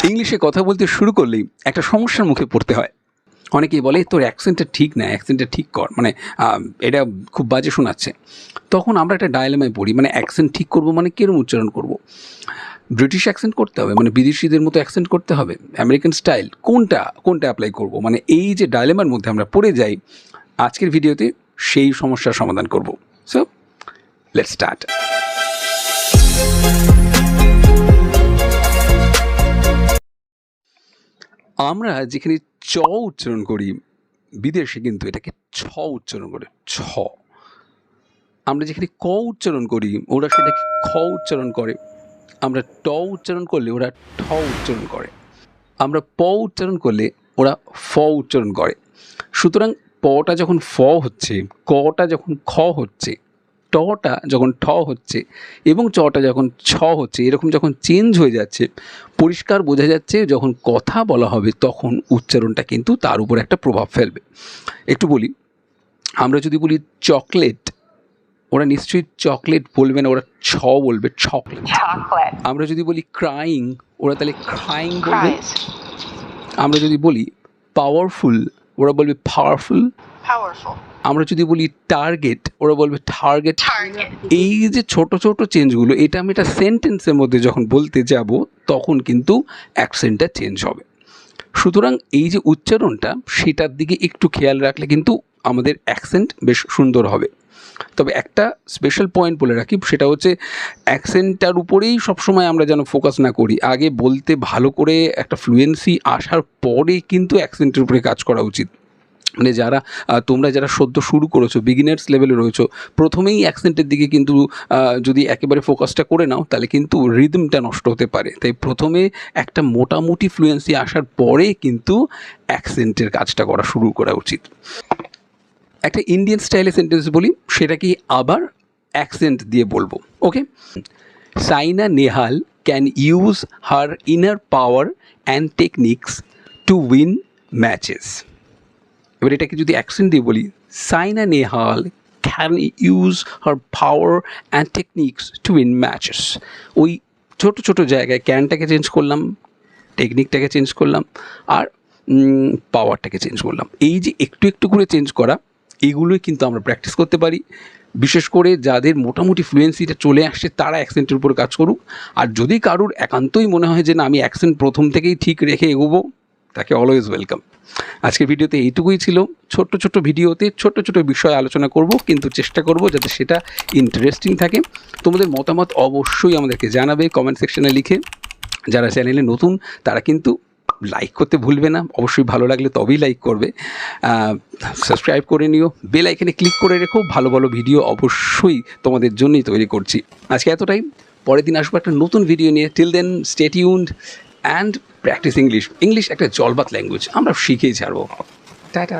ইংলিশে কথা বলতে শুরু করলেই একটা সমস্যার মুখে পড়তে হয়। অনেকেই বলে তোর অ্যাকসেন্টটা ঠিক না, অ্যাকসেন্টটা ঠিক কর, মানে এটা খুব বাজে শোনাচ্ছে। তখন আমরা একটা ডায়লেমায় পড়ি, মানে অ্যাকসেন্ট ঠিক করবো মানে কিরকম উচ্চারণ করব? ব্রিটিশ অ্যাকসেন্ট করতে হবে, মানে বিদেশিদের মতো অ্যাকসেন্ট করতে হবে, আমেরিকান স্টাইল, কোনটা অ্যাপ্লাই করব? মানে এই যে ডায়লেমার মধ্যে আমরা পড়ে যাই, আজকের ভিডিওতে সেই সমস্যার সমাধান করব। So let's start. আমরা যেখানে চ উচ্চারণ করি, বিদেশে কিন্তু এটাকে ছ উচ্চারণ করে, ছ। আমরা যেখানে ক উচ্চারণ করি, ওরা সেটাকে খ উচ্চারণ করে। আমরা ট উচ্চারণ করলে ওরা ঠ উচ্চারণ করে। আমরা প উচ্চারণ করলে ওরা ফ উচ্চারণ করে। সুতরাং পটা যখন ফ হচ্ছে, কটা যখন খ হচ্ছে, টটা যখন ঠ হচ্ছে এবং চটা যখন ছ হচ্ছে, এরকম যখন চেঞ্জ হয়ে যাচ্ছে, পরিষ্কার বোঝা যাচ্ছে যখন কথা বলা হবে তখন উচ্চারণটা কিন্তু তার উপর একটা প্রভাব ফেলবে। একটু বলি, আমরা যদি বলি চকলেট, ওরা নিশ্চয়ই চকলেট বলবে না, ওরা ছ বলবে, চকলেট। আমরা যদি বলি ক্রাইং, ওরা তাহলে ক্রাইং বলবে। আমরা যদি বলি পাওয়ারফুল, ওরা বলবে পাওয়ারফুল। আমরা যদি বলি টার্গেট, ওরা বলবে টার্গেট। এই যে ছোট ছোট চেঞ্জগুলো, এটা আমি একটা সেন্টেন্সের মধ্যে যখন বলতে যাব তখন কিন্তু অ্যাকসেন্টটা চেঞ্জ হবে। সুতরাং এই যে উচ্চারণটা, সেটার দিকে একটু খেয়াল রাখলে কিন্তু আমাদের অ্যাকসেন্ট বেশ সুন্দর হবে। তবে একটা স্পেশাল পয়েন্ট বলে রাখি, সেটা হচ্ছে অ্যাকসেন্টটার উপরেই সবসময় আমরা যেন ফোকাস না করি। আগে বলতে ভালো করে একটা ফ্লুয়েন্সি আসার পরে কিন্তু অ্যাকসেন্টের উপরে কাজ করা উচিত। মানে তোমরা যারা সদ্য শুরু করেছো, বিগিনার্স লেভেলে রয়েছো, প্রথমেই অ্যাকসেন্টের দিকে কিন্তু যদি একেবারে ফোকাসটা করে নাও তাহলে কিন্তু রিদমটা নষ্ট হতে পারে। তাই প্রথমে একটা মোটামুটি ফ্লুয়েন্সি আসার পরে কিন্তু অ্যাকসেন্টের কাজটা শুরু করা উচিত। একটা ইন্ডিয়ান স্টাইলে সেন্টেন্স বলি, সেটাকে আবার অ্যাকসেন্ট দিয়ে বলবো। Okay, Saina Nehwal can use her inner power and techniques to win matches. এবার এটাকে যদি অ্যাকসেন্ট দিয়ে বলি, Saina Nehwal can use her power and techniques to win matches. ওই ছোটো ছোটো জায়গায় ক্যানটাকে চেঞ্জ করলাম, টেকনিকটাকে চেঞ্জ করলাম, আর পাওয়ারটাকে চেঞ্জ করলাম। এই যে একটু একটু করে চেঞ্জ করা, এগুলোই কিন্তু আমরা প্র্যাকটিস করতে পারি। বিশেষ করে যাদের মোটামুটি ফ্লুয়েন্সিটা চলে আসছে তারা অ্যাকসেন্টের উপর কাজ করুক। আর যদি কারুর একান্তই মনে হয় যে না, আমি অ্যাকসেন্ট প্রথম থেকেই ঠিক রেখে এগোবো, তাকে অলওয়েজ ওয়েলকাম। আজকের ভিডিওতে এইটুকুই ছিল। ছোট্ট ছোট্ট ভিডিওতে ছোট্ট ছোট্ট বিষয় আলোচনা করব, কিন্তু চেষ্টা করব যাতে সেটা ইন্টারেস্টিং থাকে। তোমাদের মতামত অবশ্যই আমাদেরকে জানাবে কমেন্ট সেকশনে লিখে। যারা চ্যানেলে নতুন তারা কিন্তু লাইক করতে ভুলবে না, অবশ্যই ভালো লাগলে তবেই লাইক করবে। সাবস্ক্রাইব করে নিও, বেল আইকনে ক্লিক করে রেখো। ভালো ভালো ভিডিও অবশ্যই তোমাদের জন্যই তৈরি করছি। আজকে এতটাই, পরের দিন আসবো একটা নতুন ভিডিও নিয়ে। Till then stay tuned and practise English. English একটা জলবাত ল্যাঙ্গুয়েজ, আমরা শিখেই ছাড়বো। টাটা।